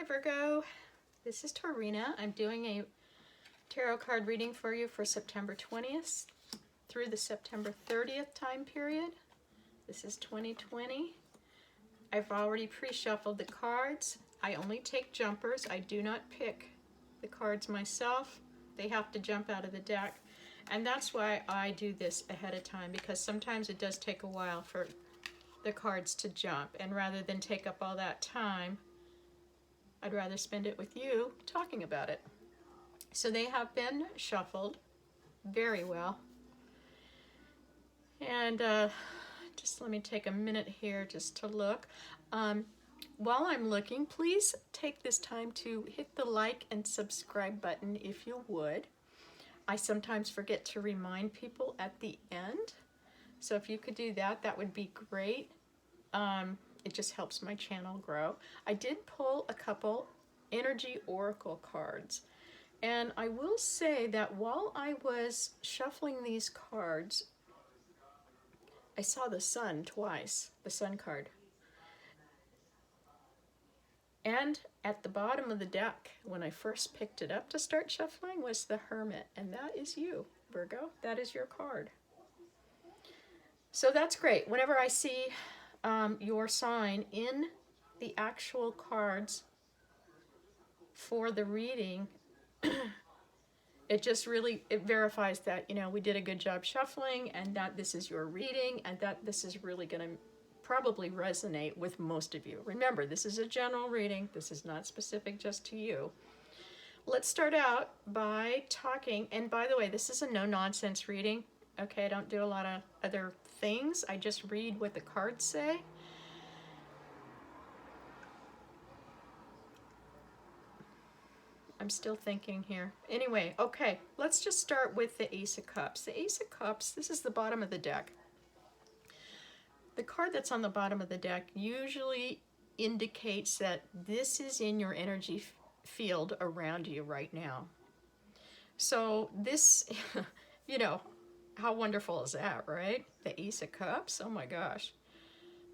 Hi Virgo, this is Torina. I'm doing a tarot card reading for you for September 20th through the September 30th time period. This is 2020. I've already pre-shuffled the cards. I only take jumpers. I do not pick the cards myself. They have to jump out of the deck. And that's why I do this ahead of time, because sometimes it does take a while for the cards to jump. And rather than take up all that time, I'd rather spend it with you talking about it. So they have been shuffled very well. And just let me take a minute here just to look. While I'm looking, please take this time to hit the like and subscribe button if you would. I sometimes forget to remind people at the end. So if you could do that, that would be great. It just helps my channel grow. I did pull a couple energy oracle cards. And I will say that while I was shuffling these cards, I saw the sun twice, the sun card. And at the bottom of the deck, when I first picked it up to start shuffling, was the Hermit. And that is you, Virgo. That is your card. So that's great. Whenever I see your sign in the actual cards for the reading, it just really, it verifies that, you know, we did a good job shuffling and that this is your reading and that this is really going to probably resonate with most of you. Remember, this is a general reading. This is not specific just to you. Let's start out by talking, and by the way, this is a no-nonsense reading. Okay, I don't do a lot of other things. I just read what the cards say. I'm still thinking here. Anyway, okay, let's just start with the Ace of Cups. The Ace of Cups, this is the bottom of the deck. The card that's on the bottom of the deck usually indicates that this is in your energy field around you right now. So this, you know, how wonderful is that, right? The Ace of Cups, oh my gosh.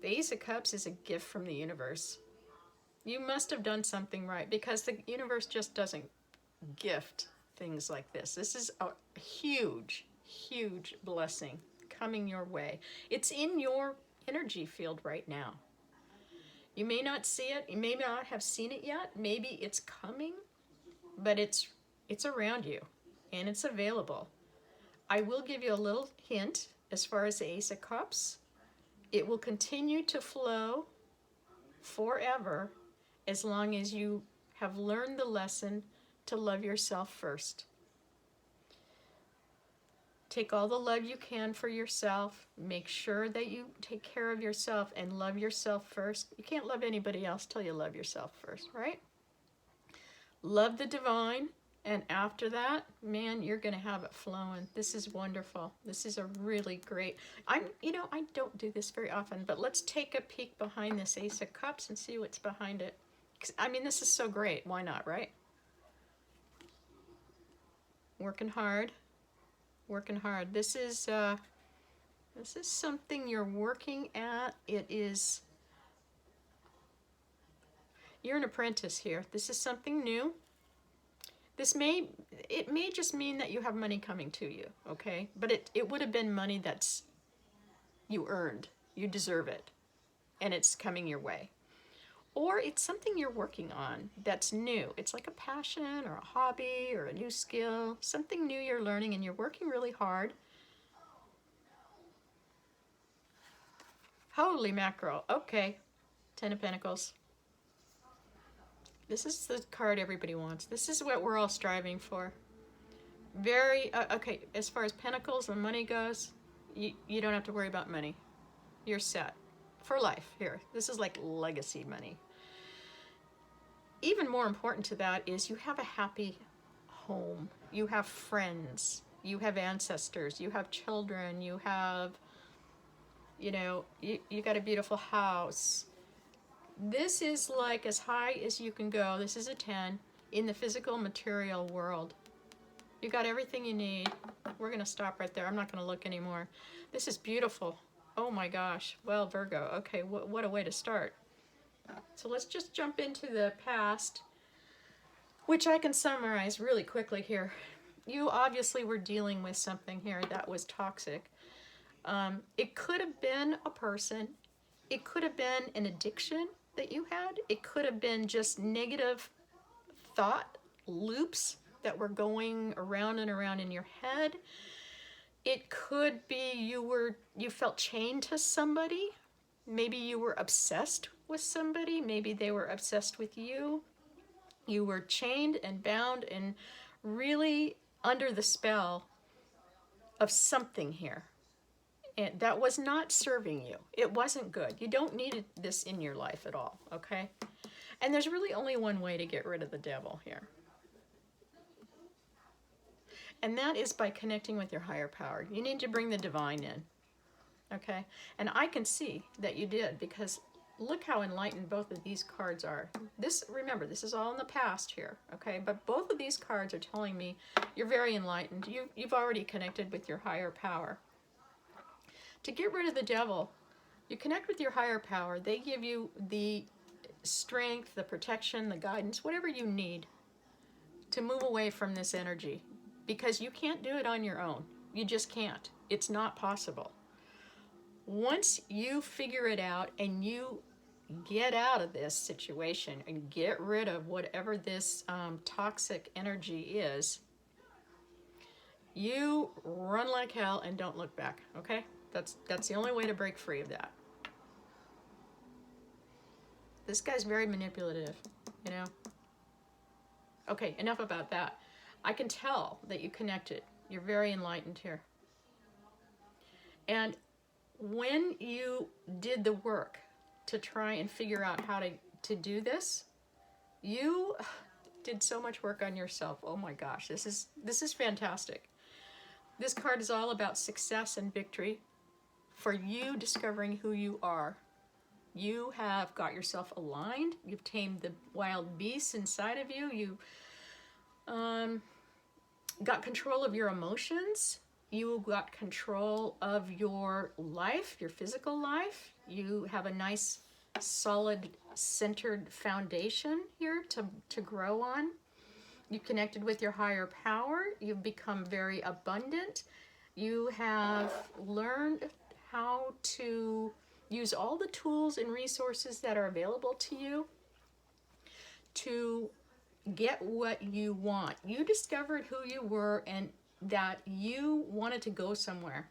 The Ace of Cups is a gift from the universe. You must have done something right, because the universe just doesn't gift things like this. This is a huge, huge blessing coming your way. It's in your energy field right now. You may not see it. You may not have seen it yet. Maybe it's coming, but it's around you and it's available. I will give you a little hint as far as the Ace of Cups. It will continue to flow forever as long as you have learned the lesson to love yourself first. Take all the love you can for yourself. Make sure that you take care of yourself and love yourself first. You can't love anybody else till you love yourself first, right? Love the divine, and after that, man, you're going to have it flowing. This is wonderful. This is a really great. I don't do this very often, but let's take a peek behind this Ace of Cups and see what's behind it. I mean, this is so great. Why not, right? Working hard. Working hard. This is something you're working at. You're an apprentice here. This is something new. It may just mean that you have money coming to you, okay? But it would have been money that's you earned. You deserve it. And it's coming your way. Or it's something you're working on that's new. It's like a passion or a hobby or a new skill, something new you're learning and you're working really hard. Holy mackerel. Okay. Ten of Pentacles. This is the card everybody wants. This is what we're all striving for. Very, okay, as far as Pentacles and money goes, you don't have to worry about money. You're set for life here. This is like legacy money. Even more important to that is you have a happy home. You have friends. You have ancestors. You have children. You have, you know, you got a beautiful house. This is like as high as you can go. This is a 10 in the physical material world. You got everything you need. We're going to stop right there. I'm not going to look anymore. This is beautiful. Oh my gosh. Well, Virgo. Okay, what a way to start. So let's just jump into the past, which I can summarize really quickly here. You obviously were dealing with something here that was toxic. It could have been a person. It could have been an addiction that you had. It could have been just negative thought loops that were going around and around in your head. It could be you felt chained to somebody. Maybe you were obsessed with somebody. Maybe they were obsessed with you. You were chained and bound and really under the spell of something here. And that was not serving you. It wasn't good. You don't need this in your life at all, okay? And there's really only one way to get rid of the devil here. And that is by connecting with your higher power. You need to bring the divine in, okay? And I can see that you did, because look how enlightened both of these cards are. Remember, this is all in the past here, okay? But both of these cards are telling me you're very enlightened. You've already connected with your higher power. To get rid of the devil, you connect with your higher power. They give you the strength, the protection, the guidance, whatever you need to move away from this energy, because you can't do it on your own. You just can't. It's not possible. Once you figure it out and you get out of this situation and get rid of whatever this toxic energy is, you run like hell and don't look back, okay? That's the only way to break free of that. This guy's very manipulative, you know? Okay, enough about that. I can tell that you connected. You're very enlightened here. And when you did the work to try and figure out how to do this, you did so much work on yourself. Oh my gosh, this is fantastic. This card is all about success and victory for you discovering who you are. You have got yourself aligned. You've tamed the wild beasts inside of you. You got control of your emotions. You got control of your life, your physical life. You have a nice, solid, centered foundation here to grow on. You connected with your higher power. You've become very abundant. You have learned how to use all the tools and resources that are available to you to get what you want. You discovered who you were and that you wanted to go somewhere.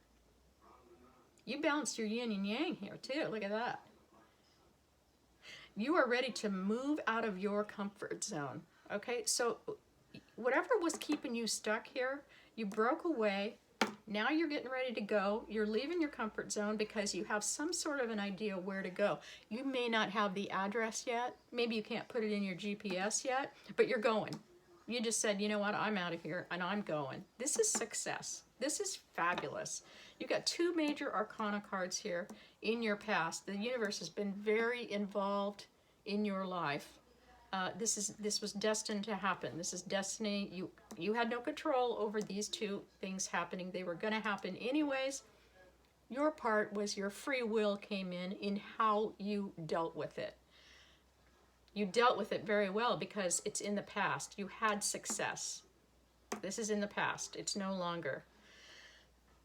You balanced your yin and yang here too. Look at that. You are ready to move out of your comfort zone. Okay, so whatever was keeping you stuck here, you broke away. Now you're getting ready to go. You're leaving your comfort zone because you have some sort of an idea where to go. You may not have the address yet. Maybe you can't put it in your GPS yet, but you're going. You just said, you know what, I'm out of here and I'm going. This is success. This is fabulous. You've got two major arcana cards here in your past. The universe has been very involved in your life. This was destined to happen. This is destiny. You had no control over these two things happening. They were going to happen anyways. Your part was your free will came in how you dealt with it. You dealt with it very well because it's in the past. You had success. This is in the past. It's no longer.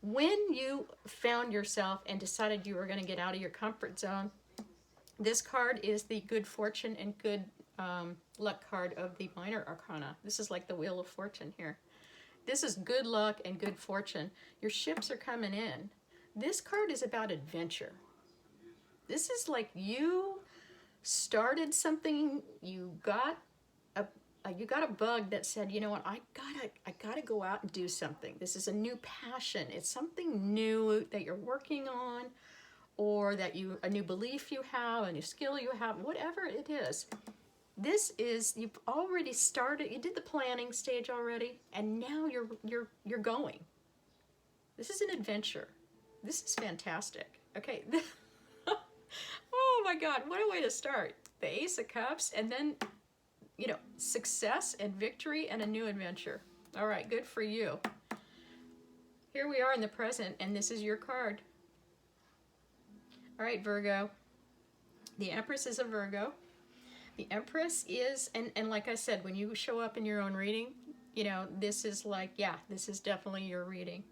When you found yourself and decided you were going to get out of your comfort zone, this card is the good fortune and good luck card of the minor arcana. This is like the Wheel of Fortune here. This is good luck and good fortune. Your ships are coming in. This card is about adventure. This is like you started something, you got a bug that said, you know what, I gotta go out and do something. This is a new passion. It's something new that you're working on, or that a new belief you have, a new skill you have, whatever it is. This is, you've already started, you did the planning stage already, and now you're going. This is an adventure. This is fantastic. Okay. Oh my God, what a way to start. The Ace of Cups, and then, you know, success and victory and a new adventure. All right, good for you. Here we are in the present, and this is your card. All right, Virgo. The Empress is a Virgo. The Empress is, and like I said, when you show up in your own reading, you know, this is like, yeah, this is definitely your reading.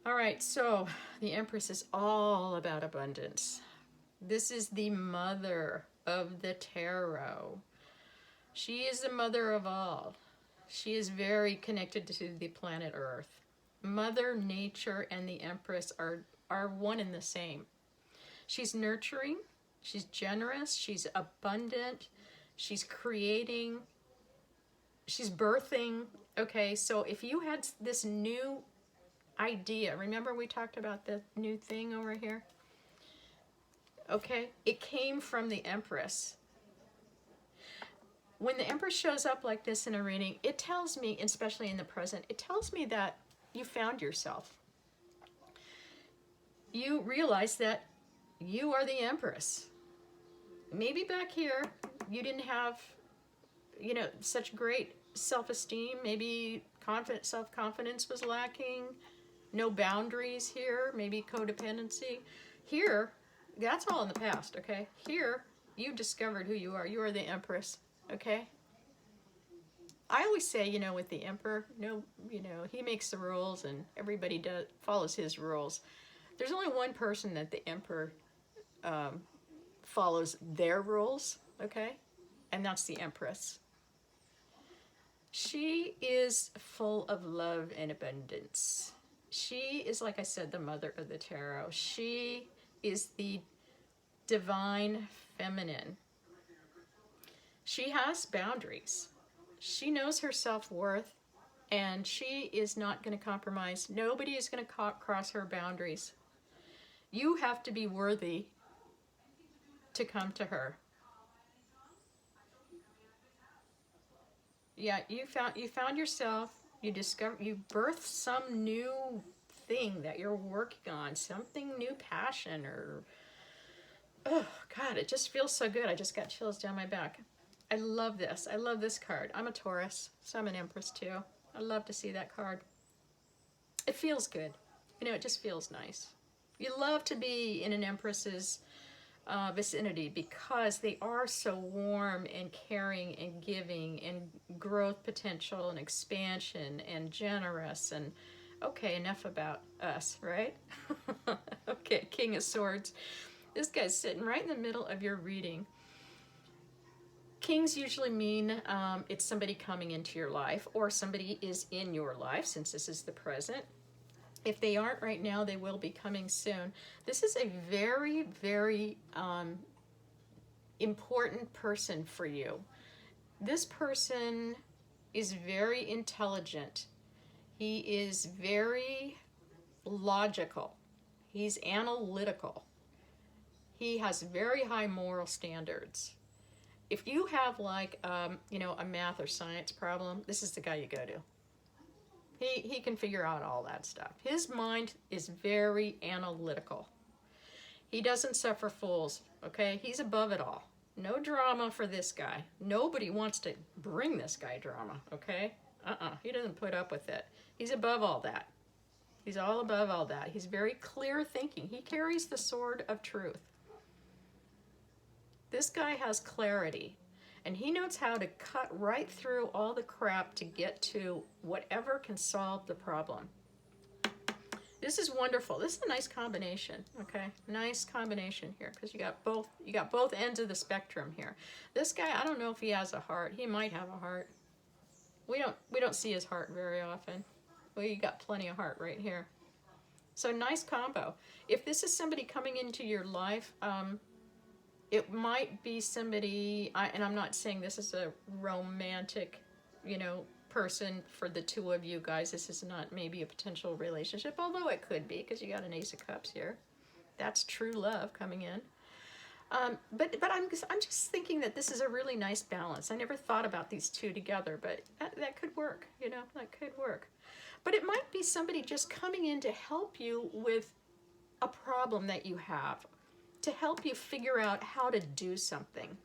All right, so the Empress is all about abundance. This is the mother of the tarot. She is the mother of all. She is very connected to the planet Earth. Mother Nature and the Empress are one and the same. She's nurturing, she's generous, she's abundant, she's creating, she's birthing. Okay, so if you had this new idea, remember we talked about the new thing over here? Okay, it came from the Empress. When the Empress shows up like this in a reading, it tells me, especially in the present, it tells me that you found yourself. You realize that you are the Empress. Maybe back here you didn't have, you know, such great self-esteem. Maybe self-confidence was lacking. No boundaries here. Maybe codependency. Here, that's all in the past, okay? Here, you discovered who you are. You are the Empress, okay? I always say, you know, with the Emperor, no, you know, he makes the rules and everybody follows his rules. There's only one person that the Emperor follows their rules, okay? And that's the Empress. She is full of love and abundance. She is, like I said, the mother of the tarot. She is the divine feminine. She has boundaries. She knows her self-worth, and she is not going to compromise. Nobody is going to cross her boundaries. You have to be worthy to come to her. Yeah, you found yourself. You birthed some new thing that you're working on, something new passion, or oh God, it just feels so good. I just got chills down my back. I love this. I love this card. I'm a Taurus, so I'm an Empress too. I love to see that card. It feels good. You know, it just feels nice. You love to be in an Empress's vicinity because they are so warm and caring and giving and growth potential and expansion and generous. And okay, enough about us, right? Okay, King of Swords. This guy's sitting right in the middle of your reading. Kings usually mean it's somebody coming into your life, or somebody is in your life, since this is the present. If they aren't right now, they will be coming soon. This is a very, very important person for you. This person is very intelligent. He is very logical. He's analytical. He has very high moral standards. If you have like, you know, a math or science problem, this is the guy you go to. He can figure out all that stuff. His mind is very analytical. He doesn't suffer fools, okay? He's above it all. No drama for this guy. Nobody wants to bring this guy drama, okay? He doesn't put up with it. He's above all that. He's all above all that. He's very clear thinking. He carries the sword of truth. This guy has clarity, and he knows how to cut right through all the crap to get to whatever can solve the problem. This is wonderful. This is a nice combination, okay? Nice combination here, because you got both ends of the spectrum here. This guy, I don't know if he has a heart. He might have a heart. We don't see his heart very often. Well, you got plenty of heart right here. So nice combo. If this is somebody coming into your life, it might be somebody, and I'm not saying this is a romantic, you know, person for the two of you guys. This is not maybe a potential relationship, although it could be, because you got an Ace of Cups here. That's true love coming in. But I'm just thinking that this is a really nice balance. I never thought about these two together, but that could work, you know, that could work. But it might be somebody just coming in to help you with a problem that you have, to help you figure out how to do something.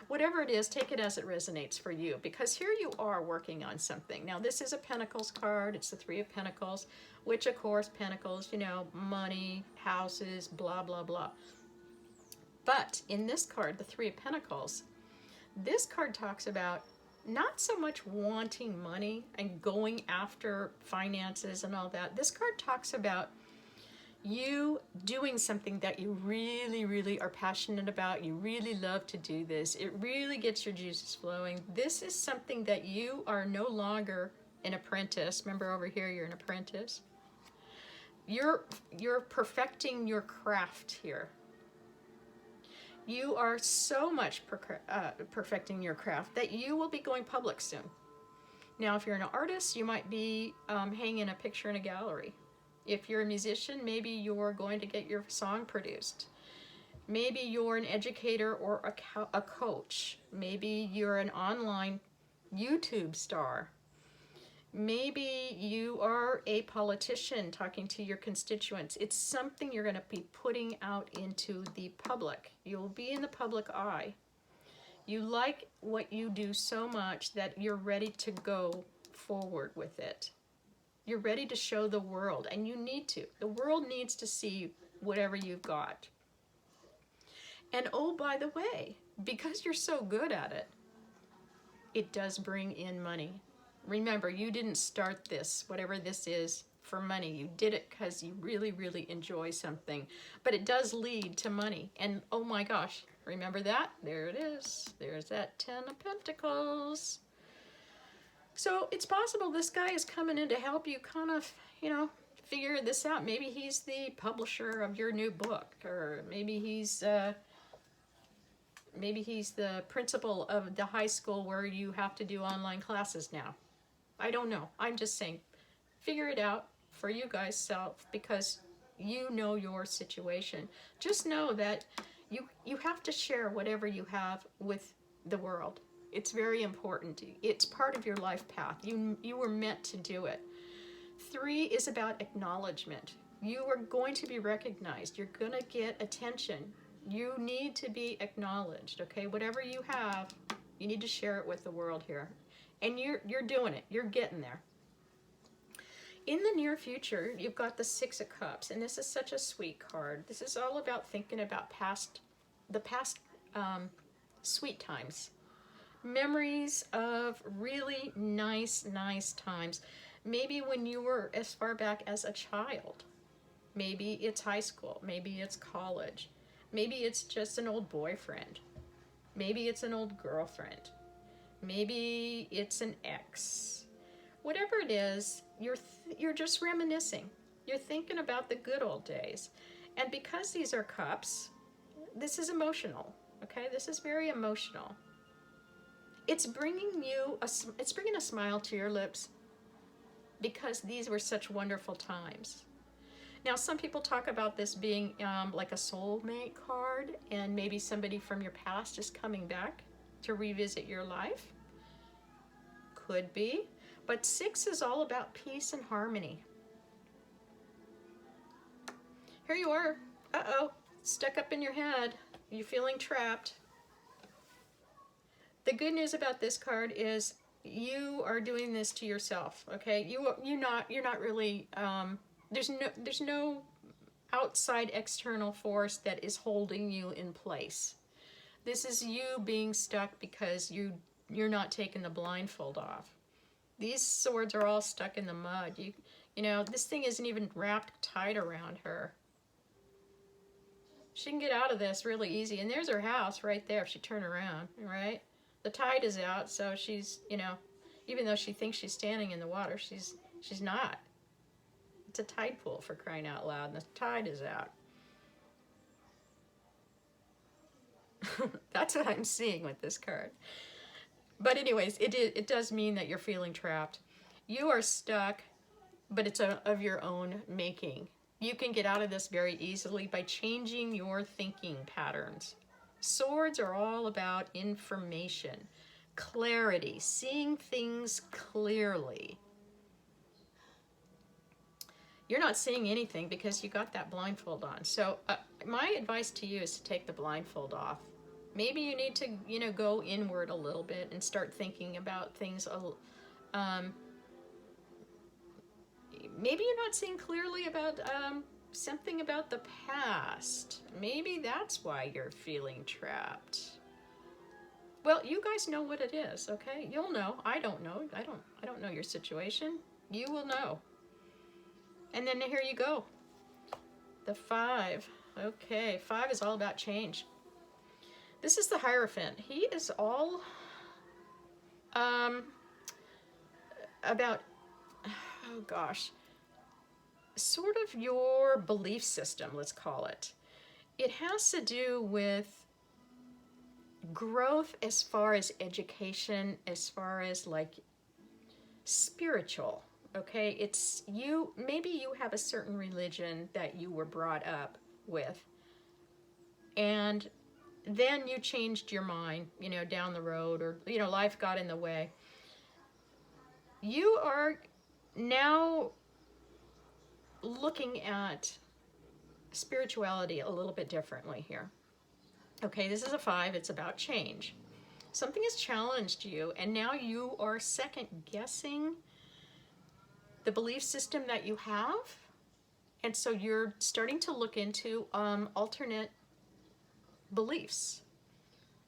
Whatever it is, take it as it resonates for you, because here you are working on something. Now, this is a Pentacles card. It's the Three of Pentacles, which, of course, Pentacles, you know, money, houses, blah, blah, blah. But in this card, the Three of Pentacles, this card talks about not so much wanting money and going after finances and all that. This card talks about you doing something that you really, really are passionate about. You really love to do this. It really gets your juices flowing. This is something that you are no longer an apprentice. Remember over here, you're an apprentice. You're perfecting your craft here. You are so much perfecting your craft that you will be going public soon. Now, if you're an artist, you might be hanging a picture in a gallery. If you're a musician, maybe you're going to get your song produced. Maybe you're an educator or a coach. Maybe you're an online YouTube star. Maybe you are a politician talking to your constituents. It's something you're going to be putting out into the public. You'll be in the public eye. You like what you do so much that you're ready to go forward with it. You're ready to show the world, and you need to. The world needs to see whatever you've got. And oh, by the way, because you're so good at it, it does bring in money. Remember, you didn't start this, whatever this is, for money. You did it because you really, really enjoy something. But it does lead to money. And oh my gosh, remember that? There it is. There's that 10 of Pentacles. So it's possible this guy is coming in to help you kind of, figure this out. Maybe he's the publisher of your new book, or maybe he's the principal of the high school where you have to do online classes now. I don't know. I'm just saying, figure it out for you guys self, because you know your situation. Just know that you have to share whatever you have with the world. It's very important. It's part of your life path. You were meant to do it. 3 is about acknowledgement. You are going to be recognized. You're going to get attention. You need to be acknowledged, okay? Whatever you have, you need to share it with the world here. And you're doing it. You're getting there. In the near future, you've got the 6 of Cups, and this is such a sweet card. This is all about thinking about the past sweet times. Memories of really nice times. Maybe when you were as far back as a child. Maybe it's high school. Maybe it's college. Maybe it's just an old boyfriend. Maybe it's an old girlfriend. Maybe it's an ex. Whatever it is, you're just reminiscing. You're thinking about the good old days. And because these are cups, this is emotional, okay? This is very emotional. It's bringing a smile to your lips because these were such wonderful times. Now, some people talk about this being like a soulmate card, and maybe somebody from your past is coming back to revisit your life. Could be. But 6 is all about peace and harmony. Here you are. Uh-oh. Stuck up in your head. You're feeling trapped. The good news about this card is you are doing this to yourself, okay? You're not really there's no outside external force that is holding you in place. This is you being stuck because you're not taking the blindfold off. These swords are all stuck in the mud. This thing isn't even wrapped tight around her. She can get out of this really easy. And there's her house right there if she turned around, right? The tide is out, so she's, even though she thinks she's standing in the water, she's not. It's a tide pool, for crying out loud, and the tide is out. That's what I'm seeing with this card. But anyways, it does mean that you're feeling trapped. You are stuck, but it's of your own making. You can get out of this very easily by changing your thinking patterns. Swords are all about information, clarity, seeing things clearly. You're not seeing anything because you got that blindfold on. So my advice to you is to take the blindfold off. Maybe you need to, go inward a little bit and start thinking about things. Maybe you're not seeing clearly about something about the past. Maybe that's why you're feeling trapped. Well, you guys know what it is, okay? You'll know. I don't know. I don't know your situation. You will know. And then here you go. The 5. Okay, 5 is all about change. This is the Hierophant. He is all about, oh gosh, sort of your belief system, let's call it. It has to do with growth as far as education, as far as like spiritual, okay? It's you, maybe you have a certain religion that you were brought up with, and then you changed your mind, you know, down the road, or, you know, life got in the way. You are now looking at spirituality a little bit differently here. Okay, this is a 5, it's about change. Something has challenged you, and now you are second guessing the belief system that you have. And so you're starting to look into alternate beliefs.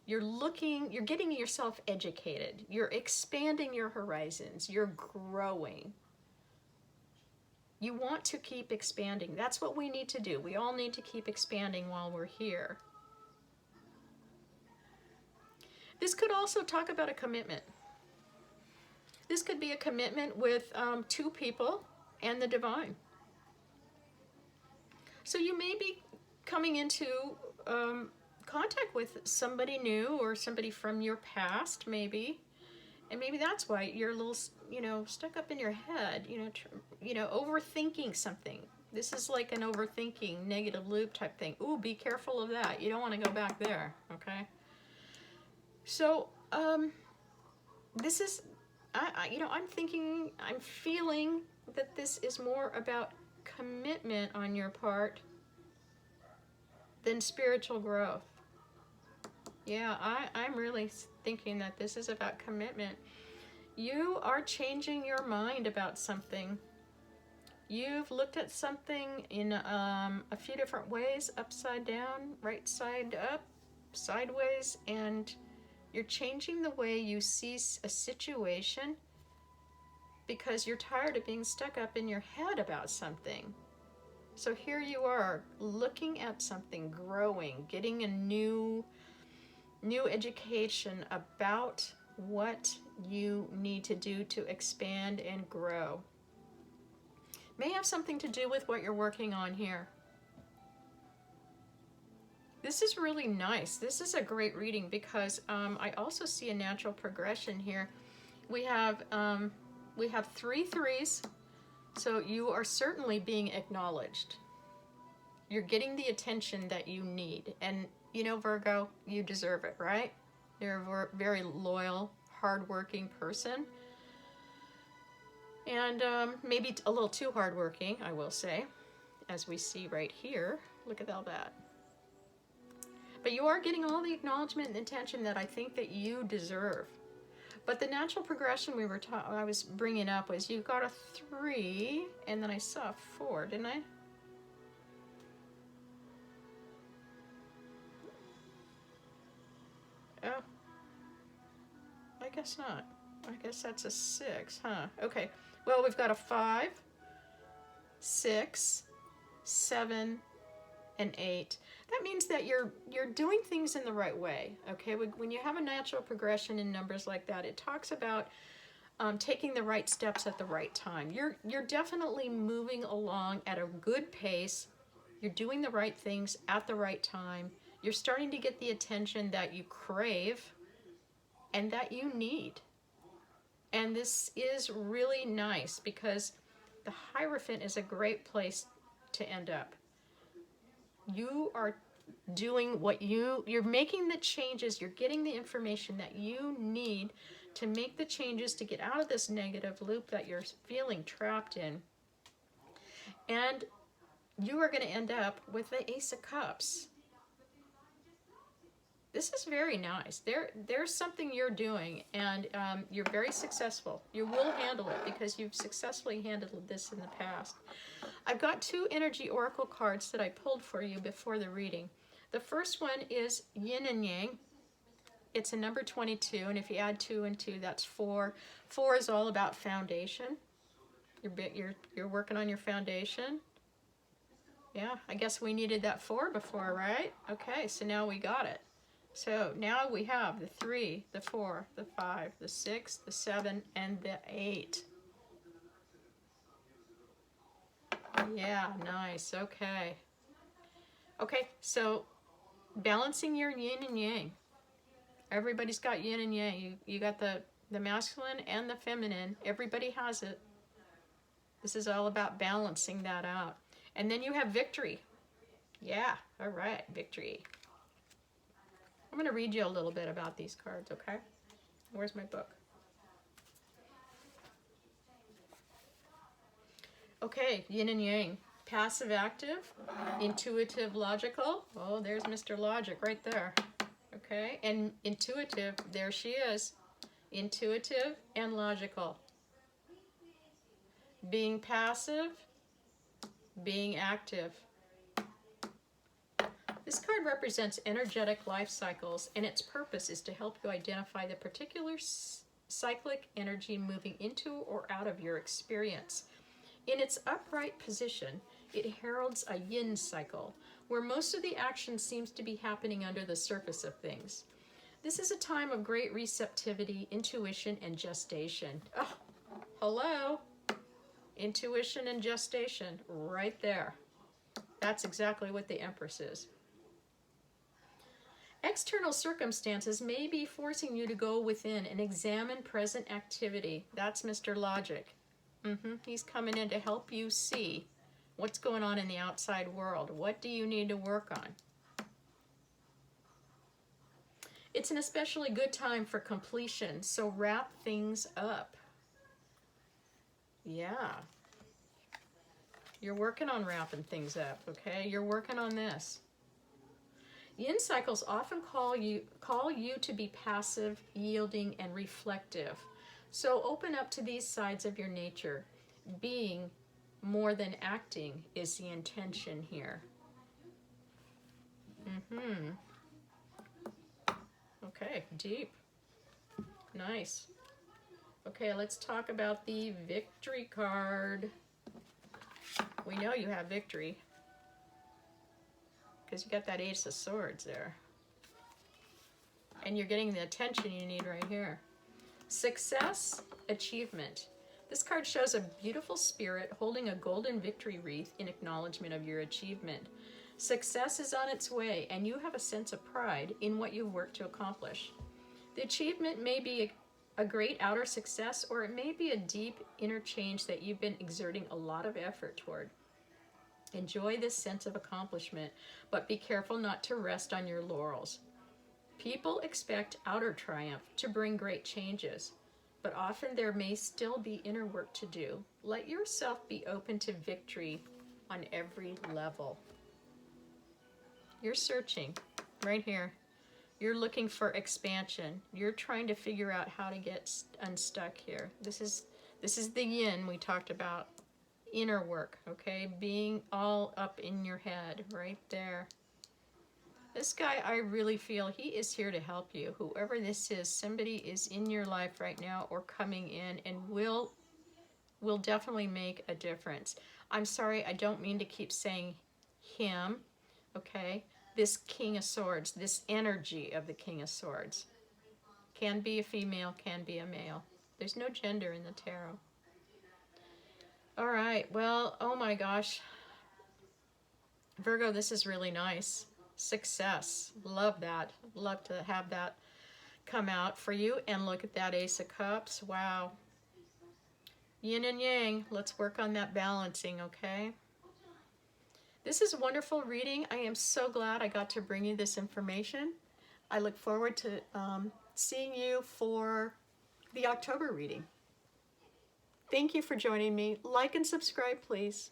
You're getting yourself educated. You're expanding your horizons. You're growing. You want to keep expanding. That's what we need to do. We all need to keep expanding while we're here. This could also talk about a commitment. This could be a commitment with 2 people and the divine. So you may be coming into contact with somebody new or somebody from your past, maybe. And maybe that's why you're a little, you know, stuck up in your head, you know, overthinking something. This is like an overthinking negative loop type thing. Ooh, be careful of that. You don't want to go back there, okay? So, this is, I'm feeling that this is more about commitment on your part than spiritual growth. Yeah, I'm really thinking that this is about commitment. You are changing your mind about something. You've looked at something in a few different ways, upside down, right side up, sideways, and you're changing the way you see a situation because you're tired of being stuck up in your head about something. So here you are, looking at something, growing, getting a new education about what you need to do to expand and grow. May have something to do with what you're working on here. This is really nice. This is a great reading because I also see a natural progression here. We have 3 threes, so you are certainly being acknowledged. You're getting the attention that you need. And you know, Virgo, you deserve it, right? You're a very loyal, hardworking person. And maybe a little too hardworking, I will say, as we see right here. Look at all that. But you are getting all the acknowledgement and attention that I think that you deserve. But the natural progression I was bringing up was you got a 3, and then I saw a 4, didn't I? Oh, I guess not. I guess that's a 6, huh? Okay. Well, we've got a 5, 6, 7, and 8. That means that you're doing things in the right way. Okay. When you have a natural progression in numbers like that, it talks about taking the right steps at the right time. You're definitely moving along at a good pace. You're doing the right things at the right time. You're starting to get the attention that you crave and that you need. And this is really nice because the Hierophant is a great place to end up. You are doing what you're making the changes, you're getting the information that you need to make the changes to get out of this negative loop that you're feeling trapped in. And you are going to end up with the Ace of Cups. This is very nice. There's something you're doing, and you're very successful. You will handle it because you've successfully handled this in the past. I've got two energy oracle cards that I pulled for you before the reading. The first one is Yin and Yang. It's a number 22, and if you add 2 and 2, that's 4. 4 is all about foundation. You're working on your foundation. Yeah, I guess we needed that 4 before, right? Okay, so now we got it. So now we have the 3, the 4, the 5, the 6, the 7, and the 8. Yeah, nice. Okay. Okay, so balancing your yin and yang. Everybody's got yin and yang. You got the masculine and the feminine. Everybody has it. This is all about balancing that out. And then you have victory. Yeah, all right, victory. I'm going to read you a little bit about these cards, okay? Where's my book? Okay, yin and yang. Passive active, intuitive logical. Oh, there's Mr. Logic right there. Okay, and intuitive, there she is. Intuitive and logical. Being passive, being active. This card represents energetic life cycles, and its purpose is to help you identify the particular cyclic energy moving into or out of your experience. In its upright position, it heralds a yin cycle, where most of the action seems to be happening under the surface of things. This is a time of great receptivity, intuition, and gestation. Oh, hello. Intuition and gestation, right there. That's exactly what the Empress is. External circumstances may be forcing you to go within and examine present activity. That's Mr. Logic. He's coming in to help you see what's going on in the outside world. What do you need to work on? It's an especially good time for completion, so wrap things up. Yeah. You're working on wrapping things up, okay? You're working on this. Yin cycles often call you to be passive, yielding, and reflective. So open up to these sides of your nature. Being more than acting is the intention here. Okay, deep. Nice. Okay, let's talk about the victory card. We know you have victory because you got that Ace of Swords there. And you're getting the attention you need right here. Success, achievement. This card shows a beautiful spirit holding a golden victory wreath in acknowledgement of your achievement. Success is on its way, and you have a sense of pride in what you've worked to accomplish. The achievement may be a great outer success, or it may be a deep inner change that you've been exerting a lot of effort toward. Enjoy this sense of accomplishment, but be careful not to rest on your laurels. People expect outer triumph to bring great changes, but often there may still be inner work to do. Let yourself be open to victory on every level. You're searching right here. You're looking for expansion. You're trying to figure out how to get unstuck here. This is the yin we talked about. Inner work, okay? Being all up in your head, right there. This guy, I really feel he is here to help you. Whoever this is, somebody is in your life right now or coming in and will definitely make a difference. I'm sorry, I don't mean to keep saying him, okay? This King of Swords, this energy of the King of Swords. Can be a female, can be a male. There's no gender in the tarot. All right, well, oh my gosh. Virgo, this is really nice. Success. Love that. Love to have that come out for you. And look at that Ace of Cups. Wow. Yin and Yang. Let's work on that balancing, okay? This is a wonderful reading. I am so glad I got to bring you this information. I look forward to seeing you for the October reading. Thank you for joining me. Like and subscribe, please.